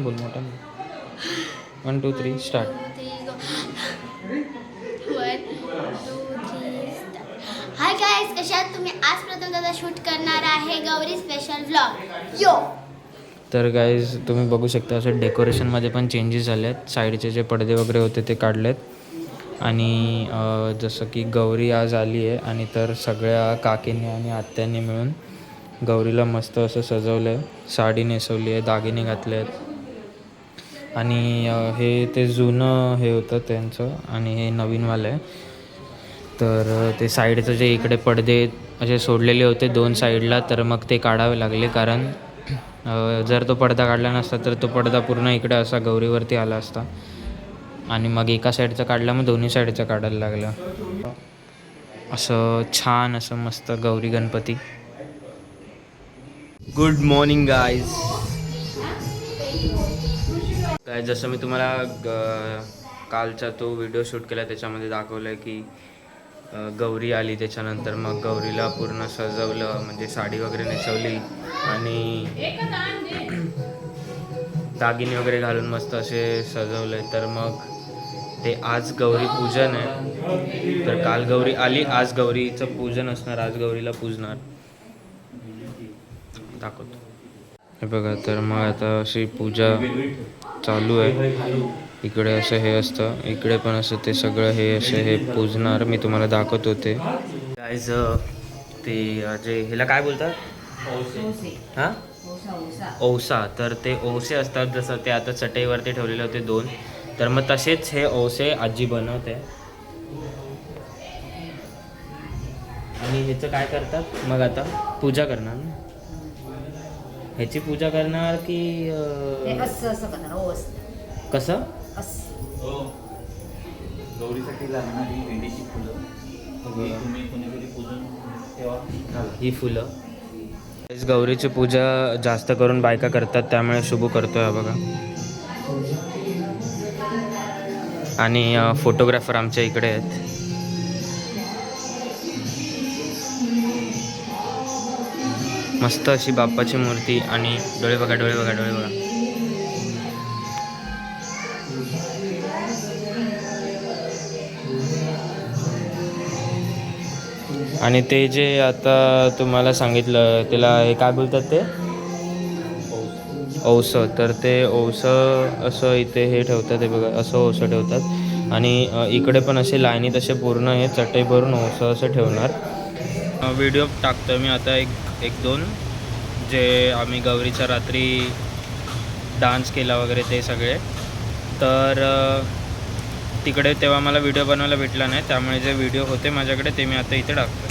बोल मोठा 1 2 3 start. Hi guys, कशा आहात तुम्ही? आज प्रथम शूट करणार आहे गौरी स्पेशल व्लॉग. यो तर गाईज तुम्ही बघू शकता असं डेकोरेशनमध्ये पण चेंजेस झाले आहेत. साईडचे जे पडदे वगैरे होते ते काढलेत. आणि जसं की गौरी आज आली आहे आणि तर सगळ्या काकींनी आणि आत्यांनी मिळून गौरीला मस्त असं सजवलं आहे. साडी नेसवली आहे, दागिने घातले आहेत. आणि हे ते जुनं हे होतं त्यांचं आणि हे नवीनवालं आहे. तर ते साईडचं जे इकडे पडदे असे सोडलेले होते 2 साईडला, तर मग ते काढावे लागले. कारण जर तो पडदा काढला नसता तर तो पडदा पूर्ण इकडे असा गौरीवरती आला असता. आणि मग एका साईडचं काढलं, मग दोन्ही साईडचं काढायला लागलं. असं छान असं मस्त Gauri Ganpati. Good morning guys. काय जसं मी तुम्हाला कालचा तो व्हिडिओ शूट केला त्याच्यामध्ये दाखवलं आहे की गौरी आली, त्याच्यानंतर मग गौरीला पूर्ण सजवलं, म्हणजे साडी वगैरे नेसवली आणि दागिने वगैरे घालून मस्त असे सजवले. तर मग ते आज गौरी पूजन आहे. तर काल गौरी आली, आज गौरीचं पूजन असणार, आज गौरीला पूजणार. दाखवतो हे बघा. तर मग आता अशी पूजा चालू आहे. इकडे असं हे असतं, इकडे पण असं ते सगळं हे असं हे पूजणार. मी तुम्हाला दाखवत होते गाईज. ते जे ह्याला काय बोलतात, हां औसा. तर ते औसे असतात, जसं ते आता चटईवरती ठेवलेले होते 2, तर मग तसेच हे औसे आजी बनवते. आणि ह्याचं काय करतात मग आता पूजा करणार ना, ह्याची पूजा करणार की कसं गौरीसाठी लागणारी भेंडीची फुलं तुम्ही कोणीतरी पूजन ठेवा. ही फुलं गौरीची पूजा जास्त करून बायका करतात, त्यामुळे शुभ करतोय हा बघा. आणि फोटोग्राफर आमच्या इकडे आहेत. मस्त अशी बाप्पाची मूर्ती आणि डोळे बघा, डोळे बघा, डोळे बघा. आणि ते जे आता तुम्हाला सांगितलं त्याला हे काय बोलतात ते औसं. तर ते औसं असं इथे हे ठेवतात, हे बघा असं औसं ठेवतात. आणि इकडे पण असे लाईनीत असे पूर्ण हे चटई भरून औसं असं ठेवणार. व्हिडिओ टाकतो मी आता एक 2 जे आम्ही गौरीच्या रात्री डान्स केला वगैरे ते सगळे. तर तिकडे तेव्हा मला व्हिडिओ बनवायला भेटला नाही, त्यामुळे जे व्हिडिओ होते माझ्याकडे ते मी आता इथे टाकतो.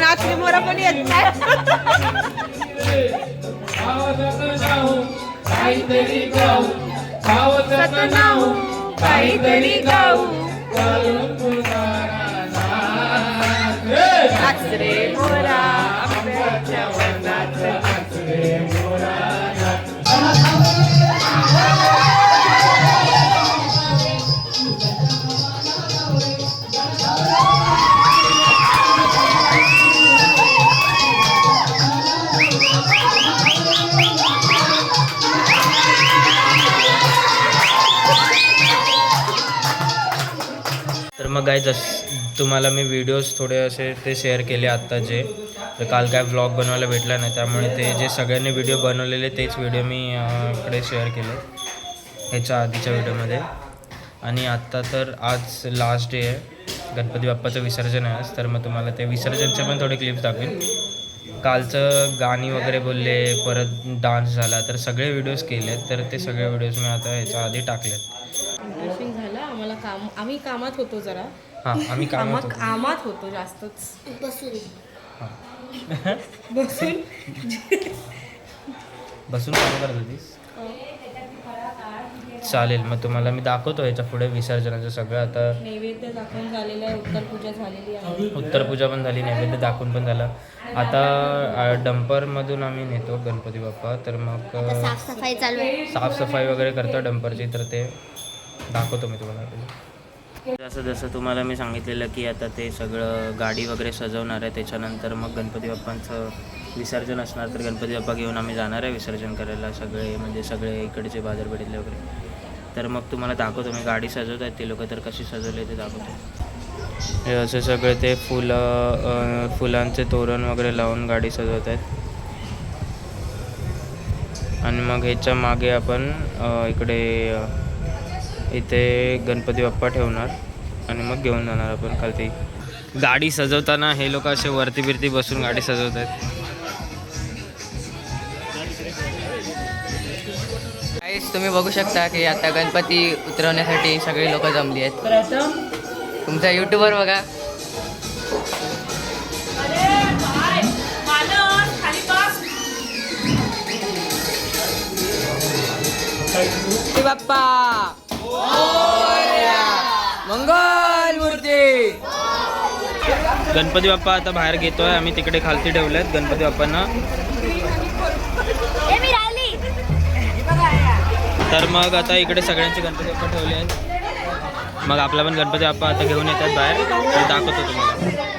नाचणी मोरा पण येत नाही. काहीतरी गाऊ काहीतरी गाऊ नाच रे मोरा आंब्याच्या वनात नाच रे मोरा. तर मग काय तुम्हाला मी व्हिडिओज थोडे असे ते शेअर केले आत्ताचे. तर काल काय व्लॉग बनवायला भेटला नाही, त्यामुळे ते जे सगळ्यांनी व्हिडिओ बनवलेले तेच व्हिडिओ मी इकडे शेअर केले ह्याच्या आधीच्या व्हिडिओमध्ये. आणि आत्ता तर आज लास्ट डे आहे, गणपती बाप्पाचं विसर्जन आहे आज. तर मग तुम्हाला ते विसर्जनचे पण थोडे क्लिप्स दाखवेन. कालचं गाणी वगैरे बोलले, परत डान्स झाला, तर सगळे व्हिडिओज केले. तर ते सगळे व्हिडिओज मी आता ह्याच्या आधी टाकलेत. झालं आम्हाला काम, आम्ही कामात होतो जरा. हां, आम्ही कामात होतो जास्तच. बसून बसून काम करत होतीस. चालेल, मग तुम्हाला मी दाखवतो ह्याच्या पुढे विसर्जनाचं सगळं. आता नैवेद्य दाखवून झालेलं आहे, उत्तर पूजा झालेली आहे. उत्तरपूजा पण झाली, नैवेद्य दाखवून पण झालं. आता डंपरमधून आम्ही नेतो गणपती बाप्पा. तर मग आता साफसफाई चालू आहे. साफसफाई वगैरे करतो डंपरची, तर ते दाखवतो मी तुम्हाला. जसं जसं तुम्हाला मी सांगितलेलं की आता ते सगळं गाडी वगैरे सजवणार आहे, त्याच्यानंतर मग गणपती बाप्पांचं विसर्जन असणार. तर गणपती बाप्पा घेऊन आम्ही जाणार आहे विसर्जन करायला, सगळे म्हणजे सगळे इकडचे बाजारपेठेतले वगैरे. तर मग तुम्हाला दाखवतो मी गाडी सजवत आहेत ते लोक, तर कशी सजवले ते दाखवतो. हे असे सगळे ते फुलांचे तोरण वगैरे लावून गाडी सजवत आहेत. आणि मग ह्याच्या मागे आपण इथे गणपती बाप्पा ठेवणार आणि मग घेऊन जाणार आपण खालती. गाडी सजवताना हे लोक असे वरती बिरती बसून गाडी सजवत आहेत. तुम्ही बघू शकता की आता गणपती उतरवण्यासाठी सगळी लोक जमली आहेत. प्रथम तुमचा यूट्यूबर बघा. बाप्पा मंगल मूर्ती. गणपती बाप्पा आता बाहेर घेतोय आम्ही, तिकडे खालती ठेवले आहेत गणपती बाप्पांना. तर मग आता इकडे सगळ्यांचे गणपती बाप्पा ठेवले आहेत. मग आपला पण गणपती बाप्पा आता घेऊन येतात बाहेर, तर दाखवतो तुम्हाला.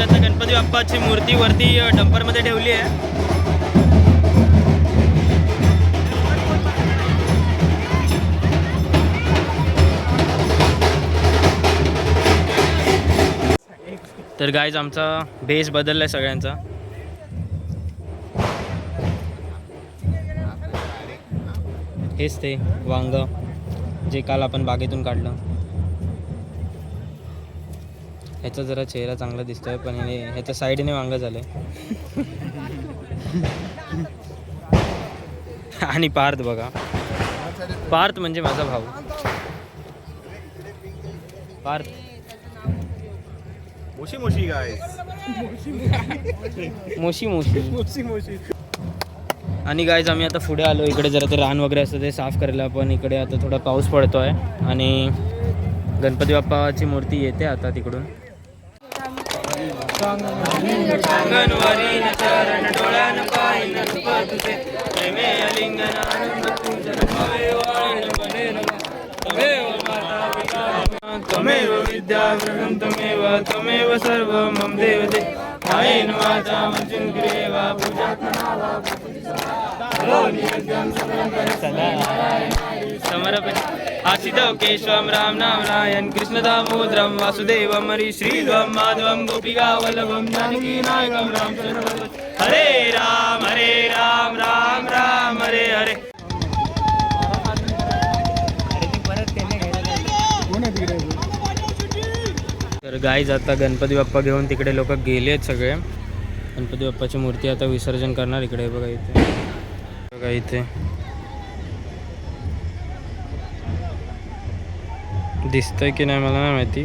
आता गणपती बाप्पाची मूर्ती वरती डंपरमध्ये ठेवली आहे. तर गाईज आमचा बेस बदललाय सगळ्यांचा. हेच ते वांग जे काल आपण बागेतून काढलं. ह्याचा जरा चेहरा चांगला दिसतोय, पण ह्याच्या साईडने वांग झालंय. आणि पार्थ बघा, पार्थ म्हणजे माझा भाऊ. पार्थ मोशी मोशी गाइस, मोशी मोशी मोशी मोशी. आणि गाईज आम्ही आता पुढे आलो. इकडे जरा ते रान वगैरे असतं ते साफ करायला, पण इकडे आता थोडा पाऊस पडतोय आणि गणपती बाप्पाची मूर्ती येते आता तिकडून. त्वमेव विद्यावृहं त्वमेव त्वमेव सर्वं मम देवते. आयेन वाचा वचन क्रियेवा पूजा समर्पणे. आसिदौ केशवं राम नाम नारायण कृष्ण दामोदरं वासुदेवं हरि श्रीधरं माधवं गोपिका वल्लभं जानकी नायकं रामचंद्र. हरे राम राम राम हरे हरे. तर गाईज आता गणपती बाप्पा घेऊन तिकडे लोक गेले आहेत सगळे. गणपती बाप्पाची मूर्ती आता विसर्जन करणार. इकडे बघा, इथे बघा, इथे दिसतंय की नाही मला नाही माहिती,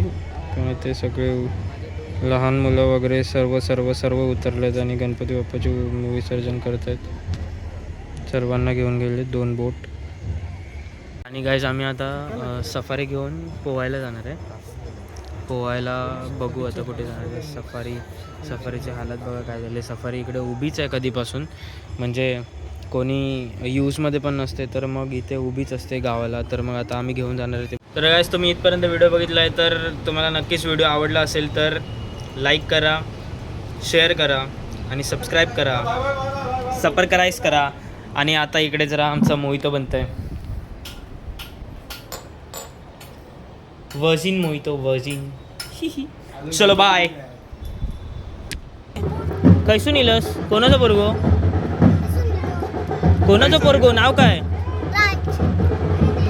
पण ते सगळे लहान मुलं वगैरे सर्व उतरलेत आणि गणपती बाप्पाचे विसर्जन करत आहेत. सर्वांना घेऊन गेले 2 बोट. आणि गाईज आम्ही आता सफारी घेऊन पोहायला जाणार आहे. पोहायला बघू आता कुठे जाणार आहे. सफारीची हालत बघा काय झाली. सफारी इकडे उभीच आहे कधीपासून, म्हणजे कोणी यूजमध्ये पण नसते, तर मग इथे उभीच असते गावाला. तर मग आता आम्ही घेऊन जाणार आहे. तर गाईज तुम्ही इथपर्यंत व्हिडिओ बघितला आहे, तर तुम्हाला नक्कीच व्हिडिओ आवडला असेल तर लाईक करा, शेअर करा आणि सबस्क्राईब करा, सबस्क्राईब करा. आणि आता इकडे जरा आमचा मोहितो बनतंय. Virgin mojito virgin. चलो बाय. कैसून इलस? कोणाचं पोरगो? कोणाचं पोरगो? नाव काय?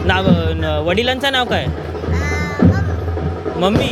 नाव वडिलांचं नाव काय? मम्मी.